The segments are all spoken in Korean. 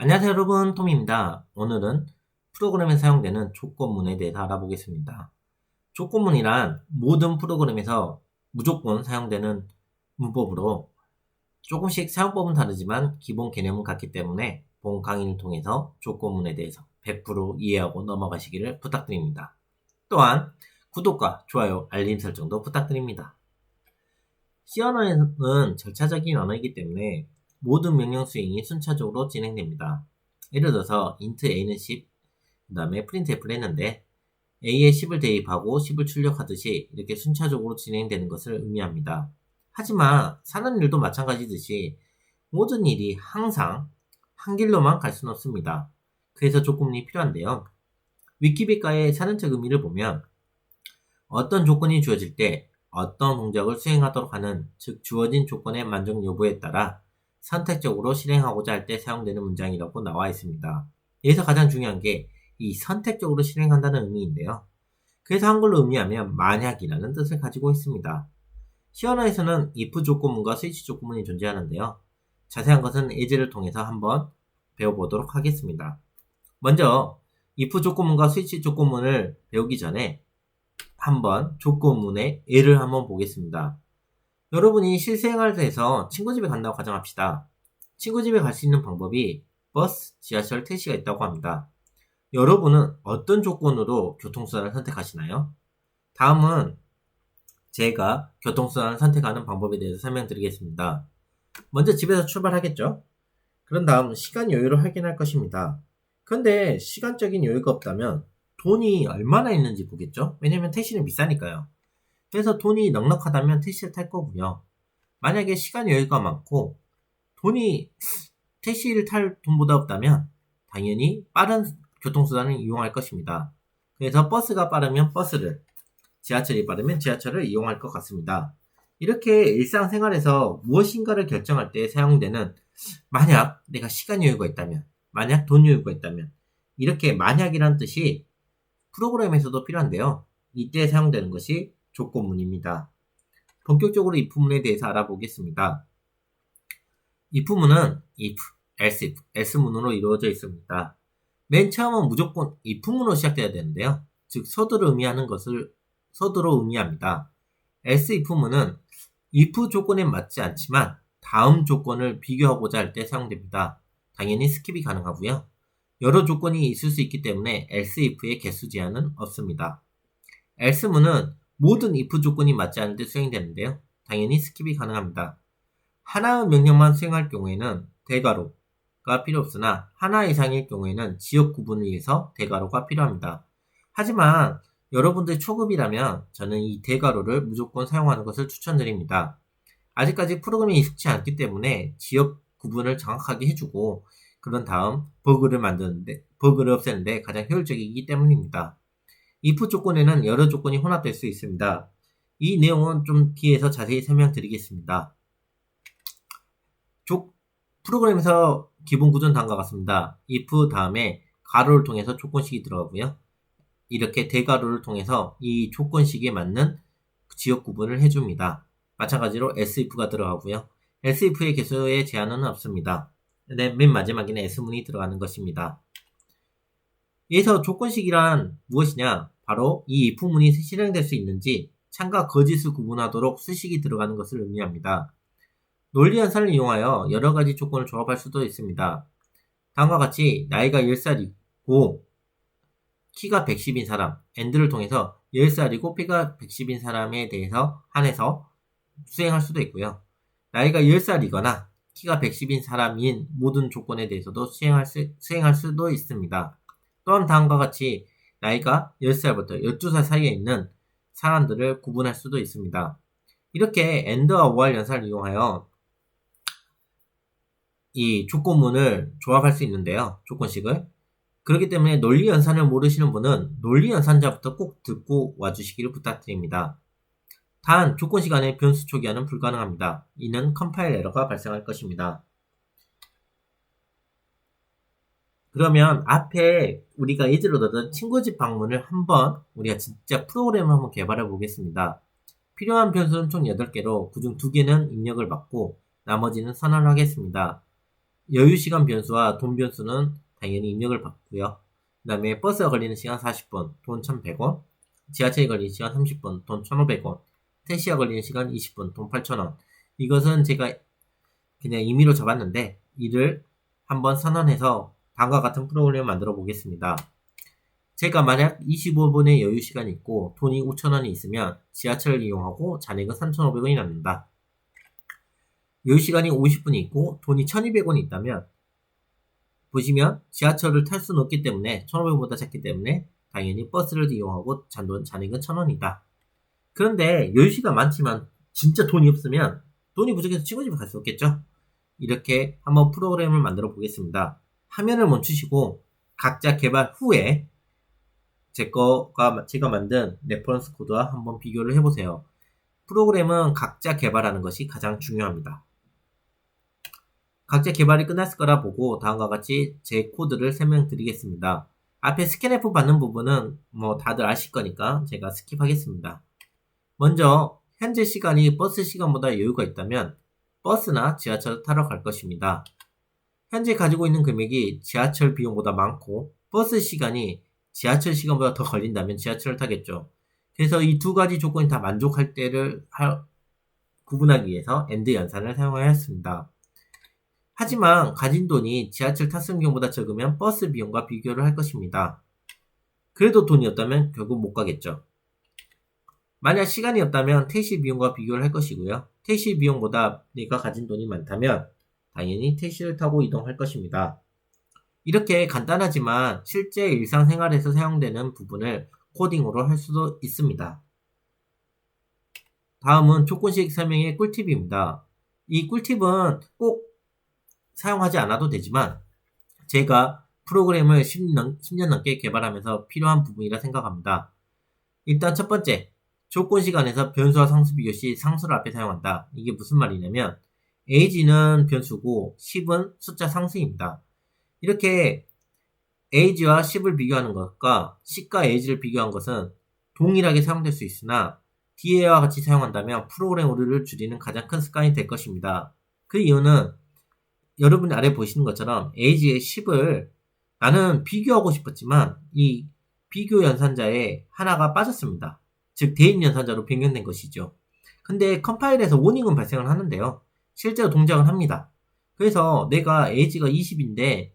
안녕하세요 여러분, 톰입니다. 오늘은 프로그램에 사용되는 조건문에 대해서 알아보겠습니다. 조건문이란 모든 프로그램에서 무조건 사용되는 문법으로 조금씩 사용법은 다르지만 기본 개념은 같기 때문에 본 강의를 통해서 조건문에 대해서 100% 이해하고 넘어가시기를 부탁드립니다. 또한 구독과 좋아요, 알림 설정도 부탁드립니다. C 언어는 절차적인 언어이기 때문에 모든 명령 수행이 순차적으로 진행됩니다. 예를 들어서 int a는 10, 그 다음에 printf를 했는데 a에 10을 대입하고 10을 출력하듯이 이렇게 순차적으로 진행되는 것을 의미합니다. 하지만 사는 일도 마찬가지듯이 모든 일이 항상 한 길로만 갈 수는 없습니다. 그래서 조건이 필요한데요. 위키백과의 사전적 의미를 보면 어떤 조건이 주어질 때 어떤 동작을 수행하도록 하는, 즉 주어진 조건의 만족 여부에 따라 선택적으로 실행하고자 할 때 사용되는 문장이라고 나와 있습니다. 여기서 가장 중요한 게 이 선택적으로 실행한다는 의미인데요. 그래서 한글로 의미하면 만약이라는 뜻을 가지고 있습니다. C 언어에서는 if 조건문과 스위치 조건문이 존재하는데요. 자세한 것은 예제를 통해서 한번 배워보도록 하겠습니다. 먼저 if 조건문과 스위치 조건문을 배우기 전에 한번 조건문의 예를 한번 보겠습니다. 여러분이 실생활에서 친구 집에 간다고 가정합시다. 친구 집에 갈 수 있는 방법이 버스, 지하철, 택시가 있다고 합니다. 여러분은 어떤 조건으로 교통수단을 선택하시나요? 다음은 제가 교통수단을 선택하는 방법에 대해서 설명드리겠습니다. 먼저 집에서 출발하겠죠? 그런 다음 시간 여유를 확인할 것입니다. 그런데 시간적인 여유가 없다면 돈이 얼마나 있는지 보겠죠? 왜냐면 택시는 비싸니까요. 그래서 돈이 넉넉하다면 택시를 탈 거고요. 만약에 시간 여유가 많고 돈이 택시를 탈 돈보다 없다면 당연히 빠른 교통수단을 이용할 것입니다. 그래서 버스가 빠르면 버스를, 지하철이 빠르면 지하철을 이용할 것 같습니다. 이렇게 일상생활에서 무엇인가를 결정할 때 사용되는 만약 내가 시간 여유가 있다면, 만약 돈 여유가 있다면, 이렇게 만약이란 뜻이 프로그램에서도 필요한데요. 이때 사용되는 것이 조건문입니다. 본격적으로 if문에 대해서 알아보겠습니다. if문은 if, else if, else문으로 이루어져 있습니다. 맨 처음은 무조건 if문으로 시작되어야 되는데요. 즉 서두를 의미하는 것을 서두로 의미합니다. else if문은 if 조건에 맞지 않지만 다음 조건을 비교하고자 할 때 사용됩니다. 당연히 스킵이 가능하고요. 여러 조건이 있을 수 있기 때문에 else if의 개수 제한은 없습니다. else문은 모든 if 조건이 맞지 않을 때 수행되는데요. 당연히 스킵이 가능합니다. 하나의 명령만 수행할 경우에는 대괄호가 필요 없으나 하나 이상일 경우에는 지역 구분을 위해서 대괄호가 필요합니다. 하지만 여러분들 초급이라면 저는 이 대괄호를 무조건 사용하는 것을 추천드립니다. 아직까지 프로그램이 익숙치 않기 때문에 지역 구분을 정확하게 해주고 그런 다음 버그를 없애는데 가장 효율적이기 때문입니다. if 조건에는 여러 조건이 혼합될 수 있습니다. 이 내용은 좀 뒤에서 자세히 설명드리겠습니다. 프로그램에서 기본 구조는 다음과 같습니다. if 다음에 가로를 통해서 조건식이 들어가고요. 이렇게 대가로를 통해서 이 조건식에 맞는 지역 구분을 해줍니다. 마찬가지로 elseif가 들어가고요. elseif의 개수에 제한은 없습니다. 맨 마지막에는 else문이 들어가는 것입니다. 여기서 조건식이란 무엇이냐? 바로 이 if문이 실행될 수 있는지 참과 거짓을 구분하도록 수식이 들어가는 것을 의미합니다. 논리 연산을 이용하여 여러 가지 조건을 조합할 수도 있습니다. 다음과 같이 나이가 10살이고 키가 110인 사람, AND를 통해서 10살이고 키가 110인 사람에 대해서 한해서 수행할 수도 있고요. 나이가 10살이거나 키가 110인 사람인 모든 조건에 대해서도 수행할 수도 있습니다. 또한 다음과 같이 나이가 10살부터 12살 사이에 있는 사람들을 구분할 수도 있습니다. 이렇게 AND와 OR 연산을 이용하여 이 조건문을 조합할 수 있는데요. 조건식을. 그렇기 때문에 논리 연산을 모르시는 분은 논리 연산자부터 꼭 듣고 와주시기를 부탁드립니다. 단 조건식 안에 변수 초기화는 불가능합니다. 이는 컴파일 에러가 발생할 것입니다. 그러면 앞에 우리가 예제로 들었던 친구집 방문을 한번 우리가 진짜 프로그램을 한번 개발해 보겠습니다. 필요한 변수는 총 8개로 그중 2개는 입력을 받고 나머지는 선언하겠습니다. 여유시간 변수와 돈 변수는 당연히 입력을 받고요. 그 다음에 버스가 걸리는 시간 40분, 돈 1,100원, 지하철이 걸리는 시간 30분, 돈 1,500원, 택시가 걸리는 시간 20분, 돈 8,000원. 이것은 제가 그냥 임의로 잡았는데 이를 한번 선언해서 다음과 같은 프로그램을 만들어 보겠습니다. 제가 만약 25분의 여유시간이 있고 돈이 5,000원이 있으면 지하철을 이용하고 잔액은 3,500원이 남는다. 여유시간이 50분이 있고 돈이 1,200원이 있다면 보시면 지하철을 탈 수는 없기 때문에 1,500원보다 작기 때문에 당연히 버스를 이용하고 잔액은 1,000원이다. 그런데 여유시간 많지만 진짜 돈이 없으면 돈이 부족해서 친구집에 갈 수 없겠죠? 이렇게 한번 프로그램을 만들어 보겠습니다. 화면을 멈추시고 각자 개발 후에 제가 만든 레퍼런스 코드와 한번 비교를 해보세요. 프로그램은 각자 개발하는 것이 가장 중요합니다. 각자 개발이 끝났을 거라 보고 다음과 같이 제 코드를 설명드리겠습니다. 앞에 스캔F 받는 부분은 다들 아실 거니까 제가 스킵하겠습니다. 먼저 현재 시간이 버스 시간보다 여유가 있다면 버스나 지하철을 타러 갈 것입니다. 현재 가지고 있는 금액이 지하철 비용보다 많고 버스 시간이 지하철 시간보다 더 걸린다면 지하철을 타겠죠. 그래서 이 두 가지 조건이 다 만족할 때를 구분하기 위해서 AND 연산을 사용하였습니다. 하지만 가진 돈이 지하철 탑승 비용보다 적으면 버스 비용과 비교를 할 것입니다. 그래도 돈이 없다면 결국 못 가겠죠. 만약 시간이 없다면 택시 비용과 비교를 할 것이고요. 택시 비용보다 내가 가진 돈이 많다면 당연히 택시를 타고 이동할 것입니다. 이렇게 간단하지만 실제 일상생활에서 사용되는 부분을 코딩으로 할 수도 있습니다. 다음은 조건식 설명의 꿀팁입니다. 이 꿀팁은 꼭 사용하지 않아도 되지만 제가 프로그램을 10년 넘게 개발하면서 필요한 부분이라 생각합니다. 일단 첫 번째, 조건식 안에서 변수와 상수 비교 시 상수를 앞에 사용한다. 이게 무슨 말이냐면 age는 변수고 10은 숫자 상수입니다. 이렇게 age와 10을 비교하는 것과 10과 age를 비교한 것은 동일하게 사용될 수 있으나 뒤에와 같이 사용한다면 프로그램 오류를 줄이는 가장 큰 습관이 될 것입니다. 그 이유는 여러분이 아래 보시는 것처럼 age의 10을 나는 비교하고 싶었지만 이 비교 연산자에 하나가 빠졌습니다. 즉 대입 연산자로 변경된 것이죠. 근데 컴파일에서 워닝은 발생을 하는데요. 실제로 동작은 합니다. 그래서 내가 age가 20인데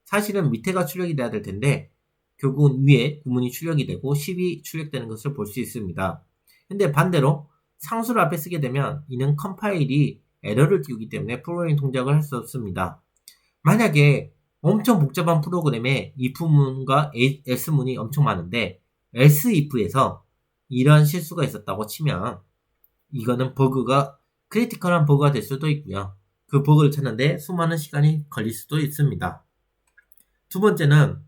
사실은 밑에가 출력이 돼야 될 텐데 결국은 위에 구문이 출력이 되고 10이 출력되는 것을 볼 수 있습니다. 근데 반대로 상수를 앞에 쓰게 되면 이는 컴파일이 에러를 띄우기 때문에 프로그래밍 동작을 할 수 없습니다. 만약에 엄청 복잡한 프로그램에 if문과 else문이 엄청 많은데 else if에서 이런 실수가 있었다고 치면 이거는 크리티컬한 버그가 될 수도 있고요. 그 버그를 찾는데 수많은 시간이 걸릴 수도 있습니다. 두 번째는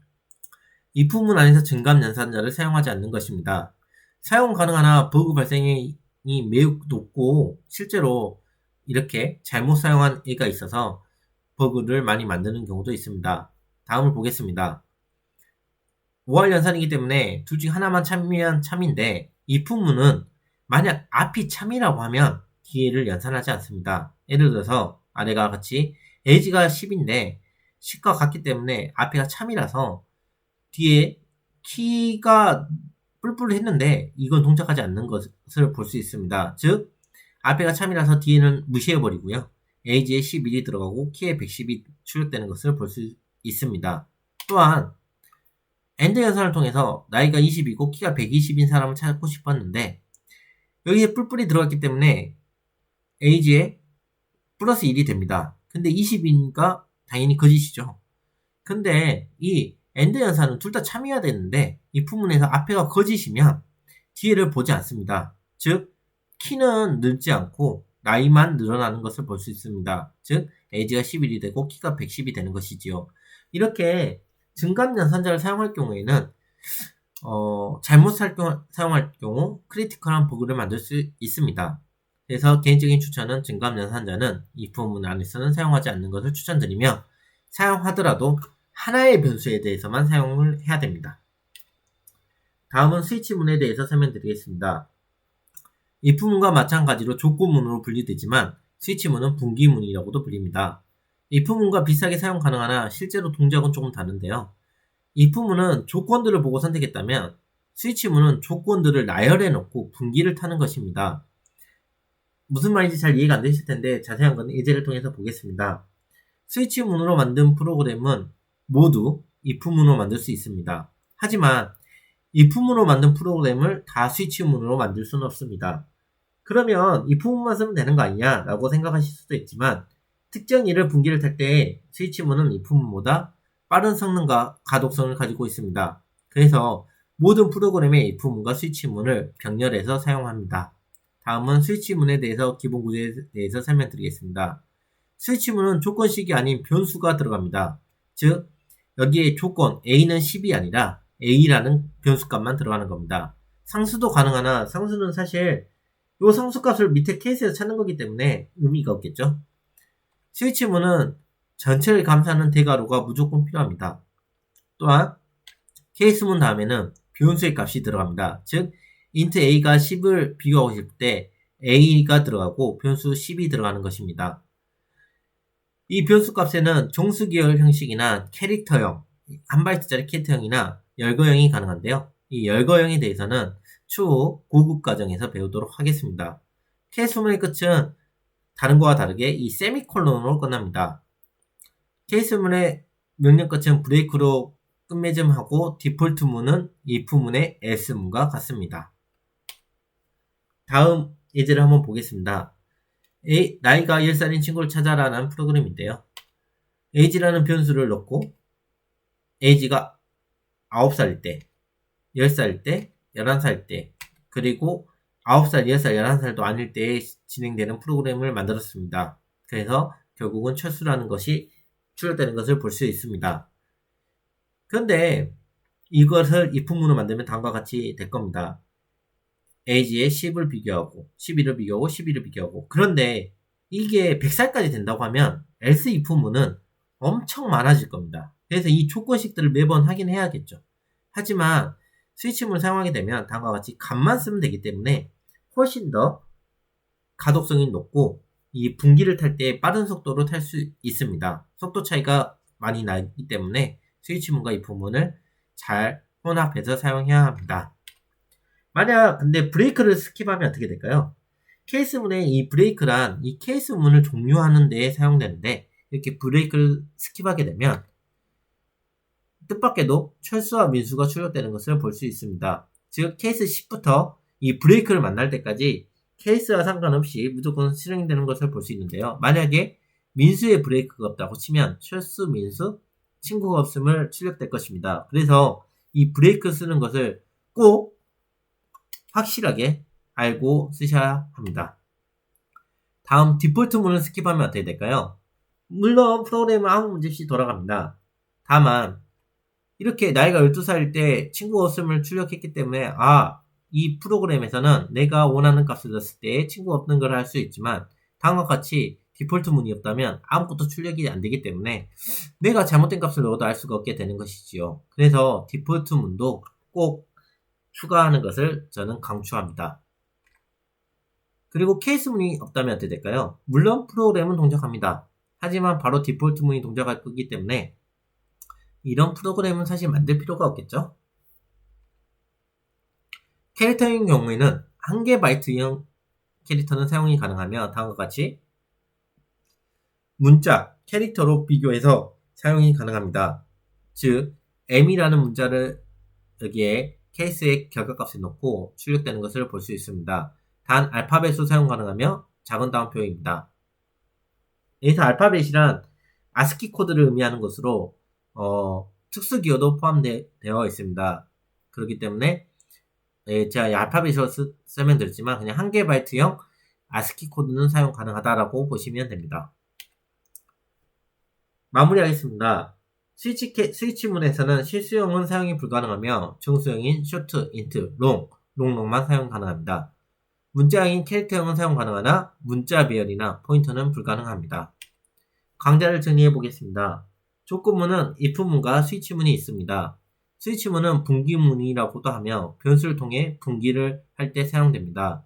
if문 안에서 증감 연산자를 사용하지 않는 것입니다. 사용 가능하나 버그 발생이 매우 높고 실제로 이렇게 잘못 사용한 애가 있어서 버그를 많이 만드는 경우도 있습니다. 다음을 보겠습니다. 5할 연산이기 때문에 둘 중 하나만 참이면 참인데 if문은 만약 앞이 참이라고 하면 뒤에를 연산하지 않습니다. 예를 들어서 아래가 같이 age가 10인데 10과 같기 때문에 앞에가 참이라서 뒤에 키가 뿔뿔 했는데 이건 동작하지 않는 것을 볼 수 있습니다. 즉 앞에가 참이라서 뒤에는 무시해버리고요. age에 11이 들어가고 키에 110이 출력되는 것을 볼 수 있습니다. 또한 AND 연산을 통해서 나이가 20이고 키가 120인 사람을 찾고 싶었는데 여기에 뿔뿔이 들어갔기 때문에 age에 플러스 1이 됩니다. 근데 20이니까 당연히 거짓이죠. 근데 이 AND 연산은 둘 다 참여해야 되는데 이 부분에서 앞에가 거짓이면 뒤에를 보지 않습니다. 즉 키는 늘지 않고 나이만 늘어나는 것을 볼 수 있습니다. 즉 age가 11이 되고 키가 110이 되는 것이지요. 이렇게 증감 연산자를 사용할 경우에는 잘못 사용할 경우 크리티컬한 버그를 만들 수 있습니다. 그래서 개인적인 추천은 증감 연산자는 if 문 안에서는 사용하지 않는 것을 추천드리며 사용하더라도 하나의 변수에 대해서만 사용을 해야 됩니다. 다음은 스위치문에 대해서 설명드리겠습니다. if문과 마찬가지로 조건문으로 분리되지만 스위치문은 분기문이라고도 불립니다. if문과 비슷하게 사용 가능하나 실제로 동작은 조금 다른데요. if문은 조건들을 보고 선택했다면 스위치문은 조건들을 나열해 놓고 분기를 타는 것입니다. 무슨 말인지 잘 이해가 안 되실 텐데 자세한 건 예제를 통해서 보겠습니다. 스위치문으로 만든 프로그램은 모두 if문으로 만들 수 있습니다. 하지만 if문으로 만든 프로그램을 다 스위치문으로 만들 수는 없습니다. 그러면 if문만 쓰면 되는 거 아니냐 라고 생각하실 수도 있지만 특정 일을 분기를 탈 때 스위치문은 if문보다 빠른 성능과 가독성을 가지고 있습니다. 그래서 모든 프로그램의 if문과 스위치문을 병렬해서 사용합니다. 다음은 스위치문에 대해서 기본 구조에 대해서 설명드리겠습니다. 스위치문은 조건식이 아닌 변수가 들어갑니다. 즉 여기에 조건 A는 10이 아니라 A라는 변수값만 들어가는 겁니다. 상수도 가능하나 상수는 사실 이 상수값을 밑에 케이스에서 찾는 거기 때문에 의미가 없겠죠. 스위치문은 전체를 감싸는 대괄호가 무조건 필요합니다. 또한 케이스문 다음에는 변수의 값이 들어갑니다. 즉 int a가 10을 비교하고 싶을 때 a가 들어가고 변수 10이 들어가는 것입니다. 이 변수 값에는 정수기열 형식이나 캐릭터형, 한 바이트짜리 캐릭터형이나 열거형이 가능한데요. 이 열거형에 대해서는 추후 고급 과정에서 배우도록 하겠습니다. 케이스문의 끝은 다른 거와 다르게 이 세미콜론으로 끝납니다. 케이스문의 명령 끝은 브레이크로 끝맺음하고 디폴트문은 if문의 else문과 같습니다. 다음 예제를 한번 보겠습니다. 나이가 10살인 친구를 찾아라는 프로그램인데요. age라는 변수를 넣고 age가 9살일 때, 10살일 때, 11살일 때, 그리고 9살, 10살, 11살도 아닐 때 진행되는 프로그램을 만들었습니다. 그래서 결국은 철수라는 것이 출력되는 것을 볼 수 있습니다. 그런데 이것을 if문으로 만들면 다음과 같이 될 겁니다. age에 10을 비교하고 11을 비교하고 11을 비교하고 그런데 이게 100살까지 된다고 하면 else if문은 엄청 많아질 겁니다. 그래서 이 조건식들을 매번 확인해야겠죠. 하지만 스위치문을 사용하게 되면 다음과 같이 값만 쓰면 되기 때문에 훨씬 더 가독성이 높고 이 분기를 탈 때 빠른 속도로 탈 수 있습니다. 속도 차이가 많이 나기 때문에 스위치문과 if문을 잘 혼합해서 사용해야 합니다. 만약 근데 브레이크를 스킵하면 어떻게 될까요? 케이스문의 이 브레이크란 이 케이스문을 종료하는 데 사용되는데 이렇게 브레이크를 스킵하게 되면 뜻밖에도 철수와 민수가 출력되는 것을 볼 수 있습니다. 즉 케이스 10부터 이 브레이크를 만날 때까지 케이스와 상관없이 무조건 실행되는 것을 볼 수 있는데요. 만약에 민수의 브레이크가 없다고 치면 철수, 민수, 친구가 없음을 출력될 것입니다. 그래서 이 브레이크 쓰는 것을 꼭 확실하게 알고 쓰셔야 합니다. 다음 디폴트문을 스킵하면 어떻게 될까요? 물론 프로그램은 아무 문제 없이 돌아갑니다. 다만 이렇게 나이가 12살일 때 친구가 없음을 출력했기 때문에 이 프로그램에서는 내가 원하는 값을 넣었을 때 친구가 없는 걸 할 수 있지만 다음과 같이 디폴트 문이 없다면 아무것도 출력이 안 되기 때문에 내가 잘못된 값을 넣어도 알 수가 없게 되는 것이지요. 그래서 디폴트 문도 꼭 추가하는 것을 저는 강추합니다. 그리고 케이스 문이 없다면 어떻게 될까요? 물론 프로그램은 동작합니다. 하지만 바로 디폴트 문이 동작할 거기 때문에 이런 프로그램은 사실 만들 필요가 없겠죠? 캐릭터인 경우에는 한 개 바이트형 캐릭터는 사용이 가능하며 다음과 같이 문자, 캐릭터로 비교해서 사용이 가능합니다. 즉 m이라는 문자를 여기에 케이스의 결과값에 넣고 출력되는 것을 볼 수 있습니다. 단 알파벳으로 사용 가능하며 작은 따옴표입니다. 여기서 알파벳이란 아스키 코드를 의미하는 것으로 특수 기호도 포함되어 있습니다. 그렇기 때문에 제가 알파벳으로 설명드렸지만 그냥 한 개 바이트형 아스키 코드는 사용 가능하다라고 보시면 됩니다. 마무리하겠습니다. 스위치문에서는 실수형은 사용이 불가능하며 정수형인 short, int, long만 사용 가능합니다. 문자형인 캐릭터형은 사용 가능하나 문자 배열이나 포인터는 불가능합니다. 강좌를 정리해 보겠습니다. 조건문은 if문과 스위치문이 있습니다. 스위치문은 분기문이라고도 하며 변수를 통해 분기를 할 때 사용됩니다.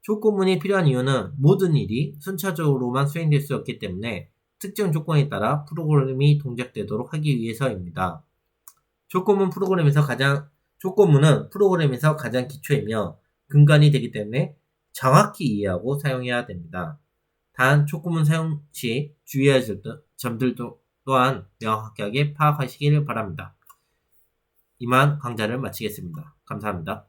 조건문이 필요한 이유는 모든 일이 순차적으로만 수행될 수 없기 때문에 특정 조건에 따라 프로그램이 동작되도록 하기 위해서입니다. 조건문은 프로그램에서 가장 기초이며 근간이 되기 때문에 정확히 이해하고 사용해야 됩니다. 단 조건문 사용 시 주의해야 할 점들도 또한 명확하게 파악하시길 바랍니다. 이만 강좌를 마치겠습니다. 감사합니다.